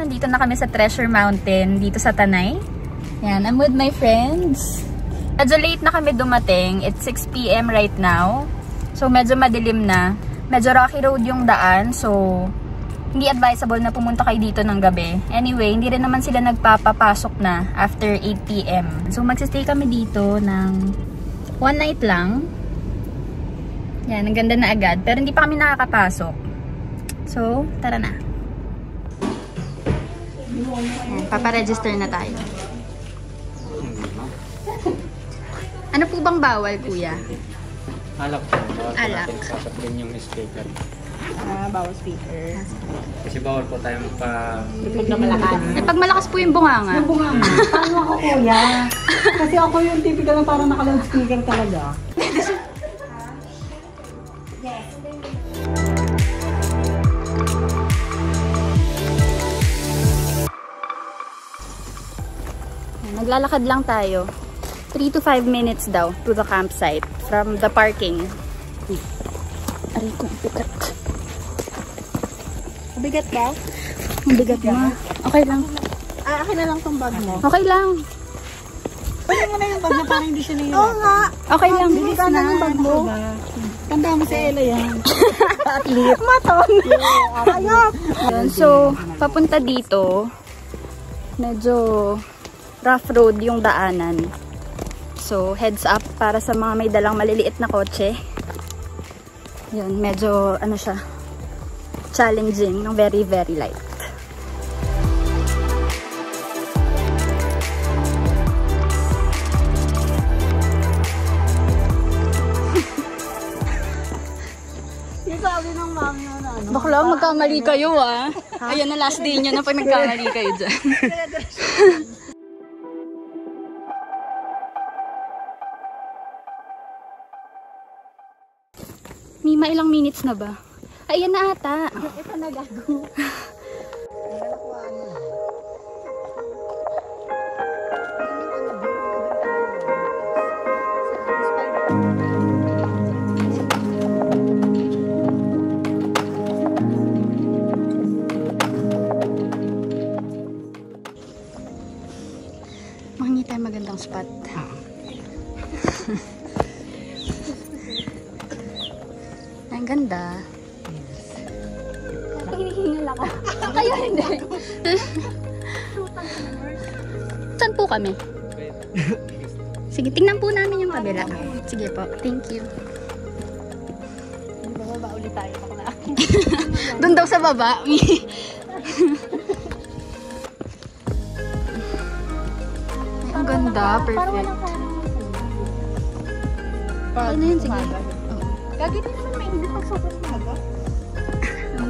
nandito na kami sa Treasure Mountain dito sa Tanay. Yan, I'm with my friends. Medyo late na kami dumating. It's 6 PM right now. So medyo madilim na. Medyo rocky road yung daan. So hindi advisable na pumunta kayo dito ng gabi. Anyway, hindi rin naman sila nagpapapasok na after 8 PM. So magsistay kami dito ng one night lang. Yan, ang ganda na agad. Pero hindi pa kami nakakapasok. So, tara na. Yan, paparegister na tayo. Ano po bang bawal, kuya? Alak po. Alak. Sasap din yung speaker. Bawal speaker. Kasi bawal po tayo Pag na malakas. Pag malakas po yung bunganga. Yung bunganga. Paano ako, kuya? Kasi ako yung typical na parang naka-loud speaker talaga. Naglalakad lang tayo. 3 to 5 minutes daw to the campsite from the parking. Aray ko, bigat. Mabigat ba? Mabigat mo. Okay lang. Akin na lang tong bag mo. Okay lang. Pwede mo na yung bag mo parang hindi siya nahihirapan. Oo nga. Okay lang. Bilis na yung bag mo. Tanda mo si Ella yan. Athlete. Maton. Ayop. So, papunta dito, medyo rough road yung daanan. So, heads up para sa mga may dalang maliliit na kotse. Yun, medyo, ano siya, challenging, ng very, very light. Yung sabi ng mami mo na ano. Bakla, magkamali kayo ah. Ayan na last day nyo na pag nagkamali kayo dyan. Mima, ilang minutes na ba? Ayan na ata. Ito na gago. Mahangi tayo magandang spot. Ang ganda. Hinihingal ako. Kayo hindi. Saan po kami? Sige, tingnan po namin yung kabila. Sige po, thank you. Bababa ulit tayo. Doon daw sa baba. Ang ganda, perfect. Ano yun, sige. Gagawin naman mainit pag sobrang maga.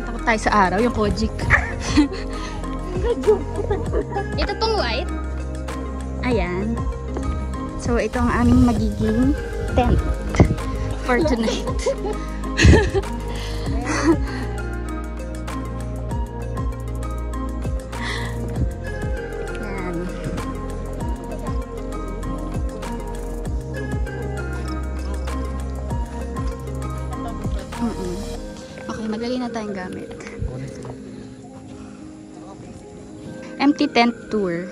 Takot tayo sa araw, yung Kojik. Ito tong white. Ayan. So, ito ang aming magiging tent for tonight. Ayan. Okay, maglagay na tayong gamit. Empty tent tour.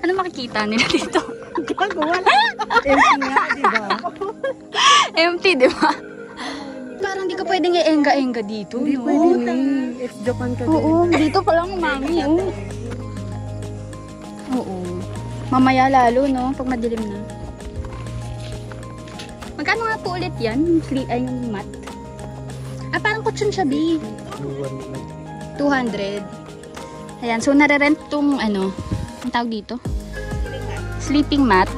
Ano makikita nila dito? Empty nga, diba? Empty, di ba? Parang di ka pwedeng i-enga-enga dito, Hindi no? pwede It's Japan ka din. Oo, dito pa lang, mami, oh. Oo. Mamaya lalo, no? Pag madilim na. Magkano nga po ulit yan? Ay, yung mat. Ah, parang kutsyon siya, B. 200. Ayan, so nare-rent tong, ano, ang tawag dito? Sleeping mat.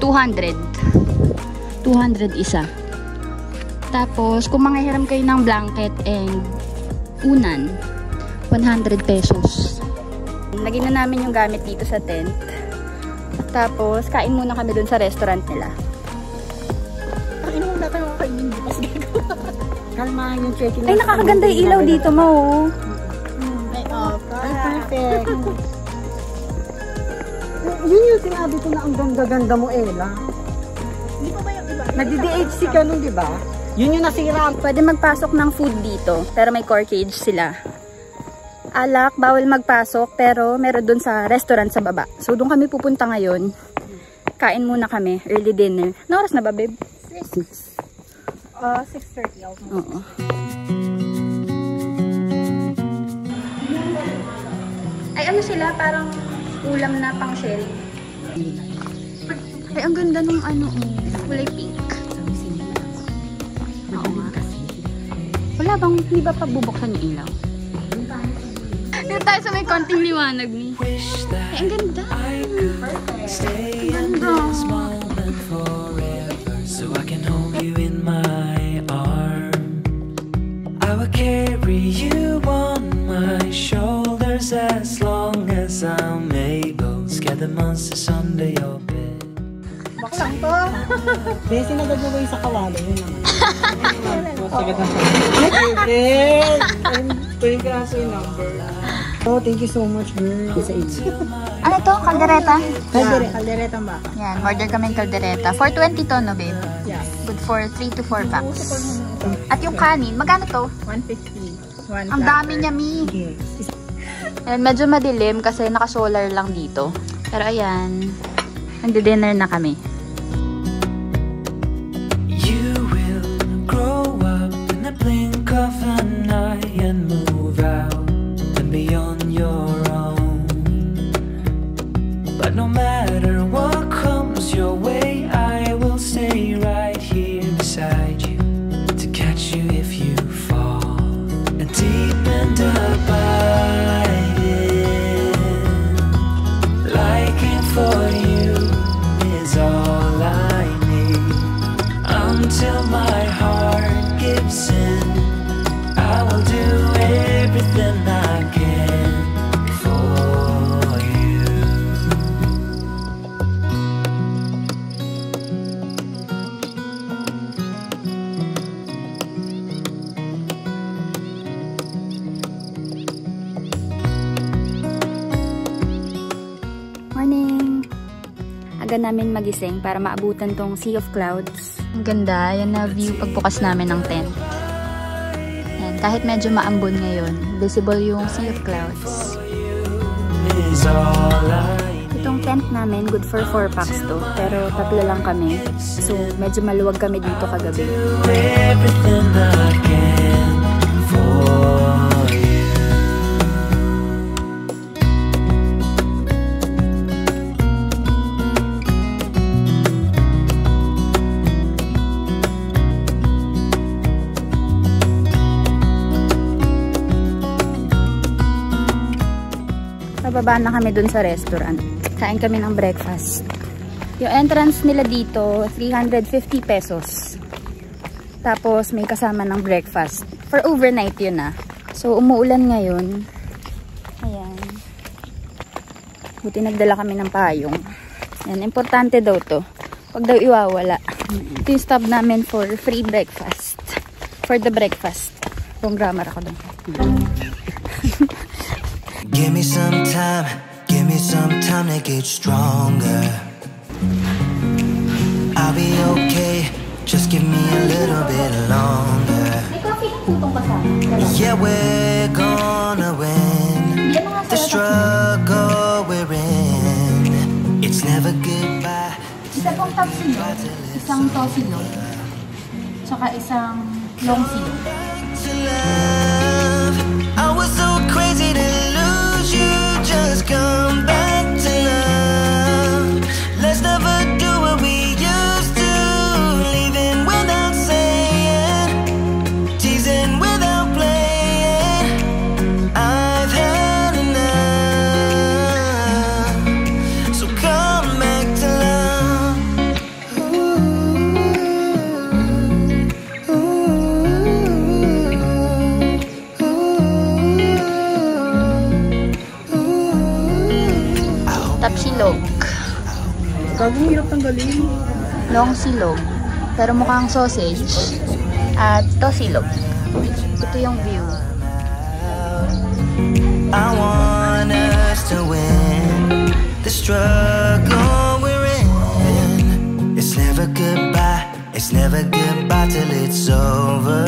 200. 200 isa. Tapos, kung manghihiram kayo ng blanket and unan, 100 pesos. Lagyan na namin yung gamit dito sa tent. Tapos, kain muna kami dun sa restaurant nila. Kain mo natin mga kainin. Bukas gagawa. Kalmahan yung check-in. Ay, nakakaganda yung ilaw dito, Mo. Ay, ay, perfect. Yun yung sinabi ko na ang ganda-ganda mo, Ella. Hindi pa ba yung iba? Nagdi-DHC ka nun, di ba? Yun yung nasira. Pwede magpasok ng food dito, pero may corkage sila. Alak, bawal magpasok, pero meron dun sa restaurant sa baba. So, doon kami pupunta ngayon. Kain muna kami, early dinner. Ano oras na ba, babe? 6:30 almost. Oo. Ay, ano sila? Parang ulam na pang shell. Ay, ang ganda nung ano, kulay pink. Oo nga. Wala bang, hindi ba pabubuksan yung ilaw? Dito tayo sa may konting liwanag ni. Ay, ang ganda. Ang ganda. So I can hold you in my arm. I will carry you on my shoulders as long as I'm able. Scare the monsters under your bed. Baklang to. Besi na gagawin sa kawali. Yun naman. Sagad na sa Ito yung kaso yung number. Oh, thank you so much, girl. Sa inyo. Ano to? Kaldereta? Kaldereta ang baka. Yan, order kaming kaldereta. 420 to, no, babe? Yeah. Good for 3 to 4 packs. At yung kanin, magkano to? 150. Ang dami niya, Mi. Yes. And medyo madilim kasi naka-solar lang dito. Pero ayan, nagdi-dinner na kami. You will grow up in the blink of an eye and move out and be on your own. But no matter what comes your way, I will stay right here beside you to catch you if you fall. And deep and abiding, liking for you is all I need. Until my heart gives in, I will do everything I can for you. Morning! Aga namin magising para maabutan tong Sea of Clouds. Ang ganda. Yan na view pagbukas namin ng tent. Yan, kahit medyo maambon ngayon, visible yung Sea of Clouds. Is all I Itong tent namin, good for 4 packs to. Pero 3 lang kami. So, medyo maluwag kami dito kagabi. do, everything I can for you. Pababa na kami dun sa restaurant. Kain kami ng breakfast. Yung entrance nila dito, 350 pesos. Tapos may kasama ng breakfast. For overnight yun ah. So umuulan ngayon. Ayan. Buti nagdala kami ng payong. Ayan, importante daw to. Huwag daw iwawala. Ito yung stop namin for free breakfast. For the breakfast. Kung grammar ako dun. Give me some time to get stronger. I'll be okay, just give me a little bit longer. May coffee ng putong kasama. Yeah, we're gonna win the struggle we're in. It's never goodbye. Isa pong top silog, isang tosilog, tsaka isang long silog. To love, I was so crazy to lose you. Just come back to love. Let's never do what we used to. Leaving without saying, teasing without playing. I've had enough. So come back to love. Top silog, Gagawin hirap tanggalin. long silog, pero mukhang sausage, at tosilog. Ito yung view. I want us to win the struggle we're in. It's never goodbye, It's never goodbye till it's over.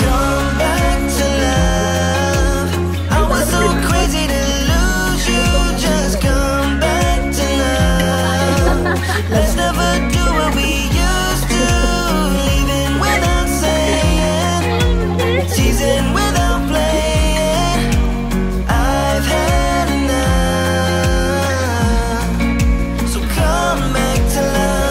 Come back to love. I was so crazy to lose you. Just come back to love. Let's never do what we used to. Leaving without saying, teasing without playing. I've had enough. So come back to love.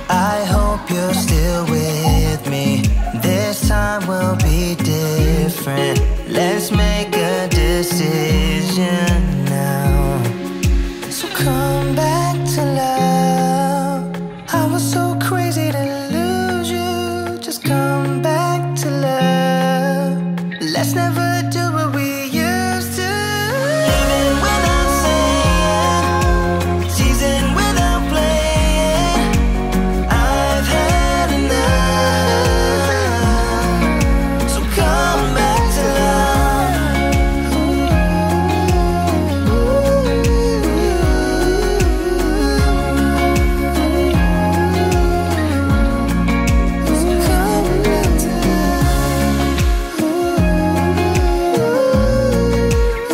I hope you're still with me. This time will be different. Let's make a decision now. So come back to love. I was so crazy to lose you. Just come back to love. Let's never do what we used to. Living without saying, teasing without playing. I've had enough. So come back to love. So come back to love.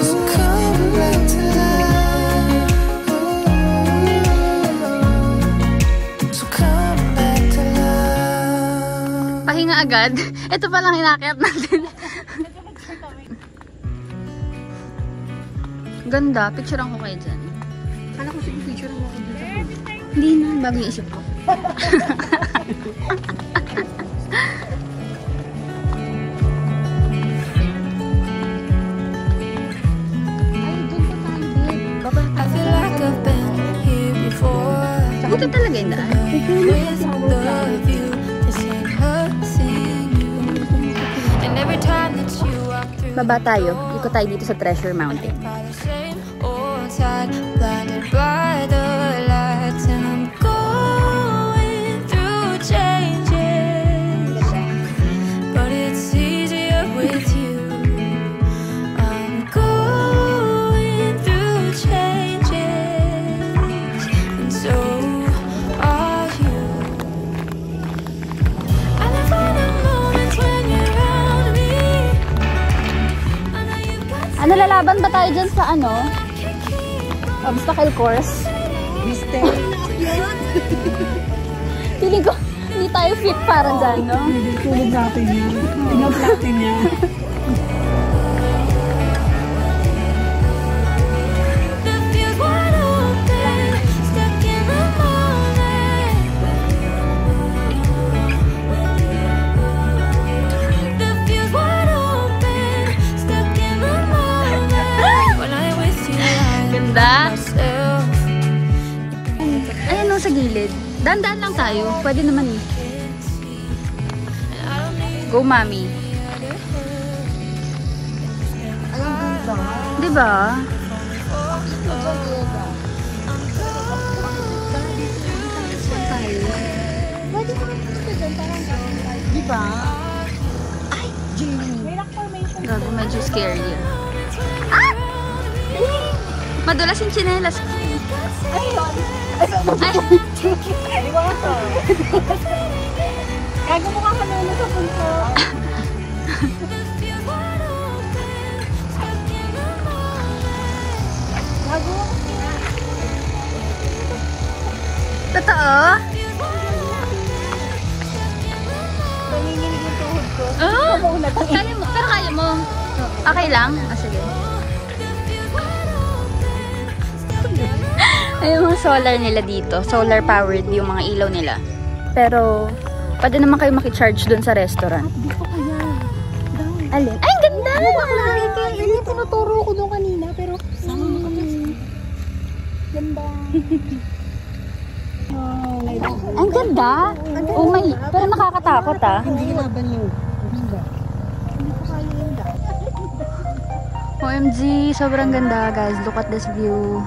So come back to love. So come back to love. Pahinga agad. Ito palang inakyat natin. Ganda. Picturean ko kayo dyan. Kala ko sige picture mo ako dito. Hindi na. Bagong isip ko. I feel like I've been here before. Ito talaga yung daan. With the view, this ain't hurting you. And every time that you walk through, Baba tayo. Ikot tayo dito sa Treasure Mountain. by the same old side, blinded by the lights, and I'm going through changes, but it's easier with you. I'm going through changes, and so are you. And I find the moments when you're around me. I know you've got Ano, lalaban ba tayo dyan sa ano? Obstacle course? Feeling ko, hindi tayo fit para dyan, no? Tulog natin yan. Tingnan natin yan. that feels wide open, stuck in the moment. That feels wide open, stuck in the moment. When I'm with you, I Ganda. myself. Ayan no, sa gilid. Dandan lang tayo. Pwede naman eh. Go, mami. Diba? Diba? Gago, medyo scary yan. Ah! Madulas yung tsinelas ko. Ay! Gago mo ka kanina sa punso. Gago. Totoo? Nanginginig yung tuhod ko. Oh! Kaya mo, pero kaya mo. Okay lang? Ah, sige. Ay, yung mga solar nila dito. Solar powered yung mga ilaw nila. Pero, pwede naman kayo makicharge dun sa restaurant. Dito kaya. Alin? Ay, ang ganda! Yan yung tinuturo ko doon kanina, pero sama mo kami. Ganda. Oh, Ang ganda! Oh my, pero nakakatakot ah. hindi laban yung ganda. Hindi ko kaya yung ganda. OMG, sobrang ganda guys. Look at this view.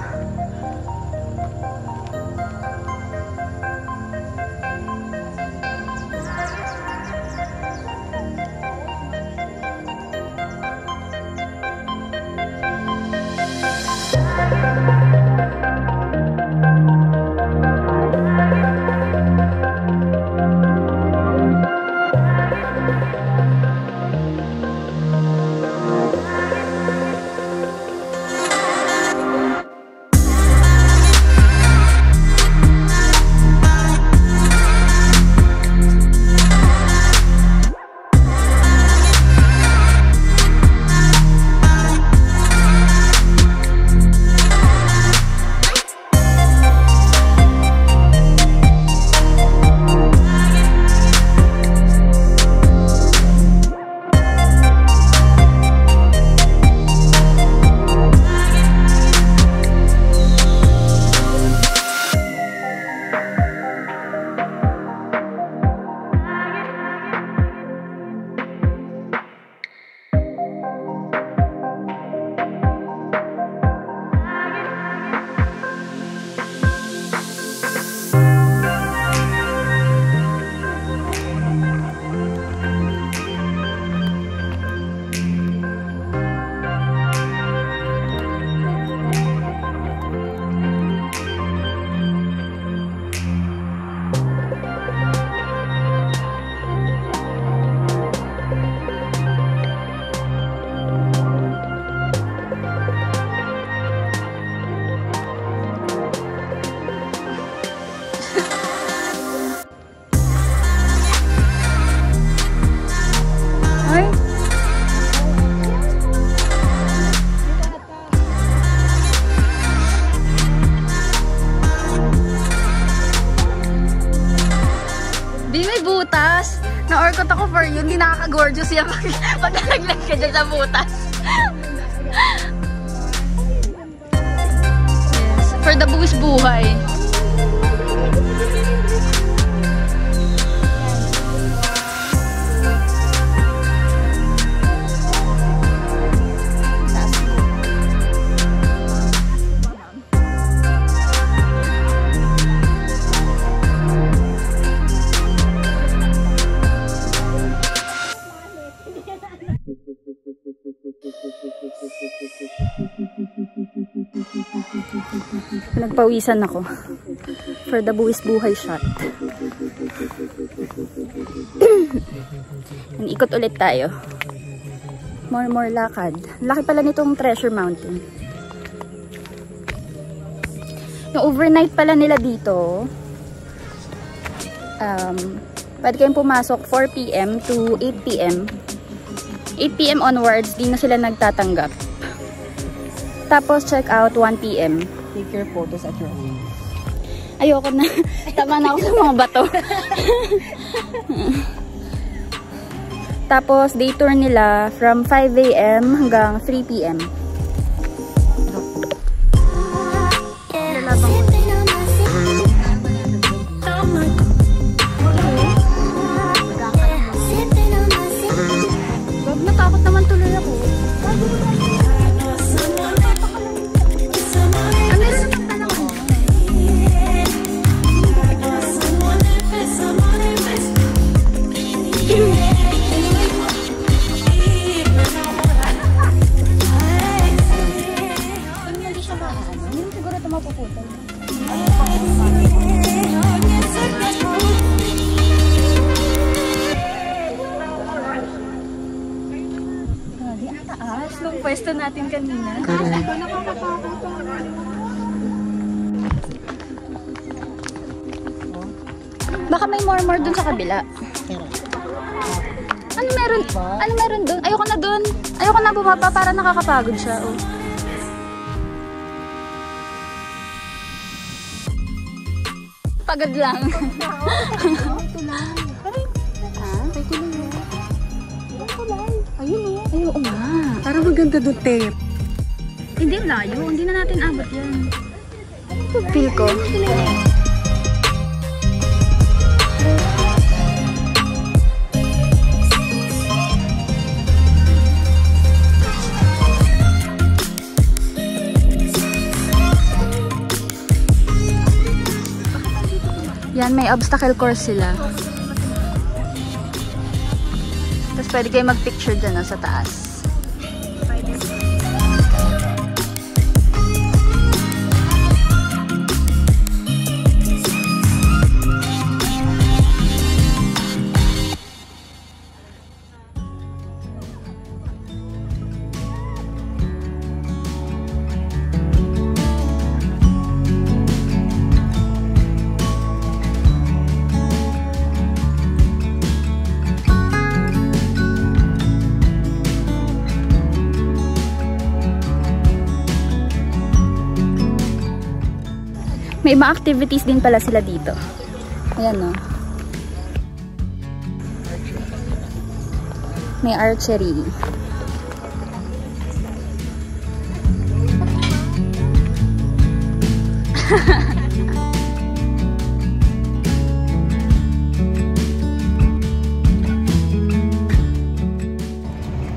Na-orkot ako for you. Hindi nakaka-gorgeous yan pag nalaglag ka dyan sa butas. For the buwis buhay. Nagpawisan ako for the buwis buhay shot. Ikot ulit tayo. More lakad. Laki pala nitong Treasure Mountain. Yung overnight pala nila dito, pwede kayong pumasok 4 PM to 8 PM. 8 PM onwards, di na sila nagtatanggap. Tapos check out 1 PM. Take your photos at your own. Ayoko na. Tama na ako sa mga bato. Tapos day tour nila from 5 AM hanggang 3 PM. Natakot naman tuloy ako. Nung pwesto natin kanina. Baka may more dun sa kabila. Ano meron? Ano meron dun? Ayoko na dun. Ayoko na bumaba para nakakapagod siya. Oh. Pagod lang. Ayun o. Ayun nga. Parang maganda doon, tape. Hindi, layo. Hindi na natin abot yan. Feel ko. Yan, may obstacle course sila. Tapos pwede kayo mag-picture dyan sa taas. May mga activities din pala sila dito. Ayan o. May archery.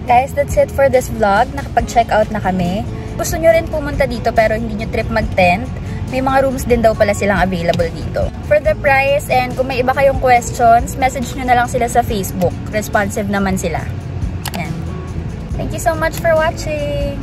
Guys, that's it for this vlog. Nakapag-check out na kami. Gusto nyo rin pumunta dito pero hindi nyo trip mag-tent. May mga rooms din daw pala silang available dito. For the price and kung may iba kayong questions, message nyo na lang sila sa Facebook. Responsive naman sila. Yan. Thank you so much for watching!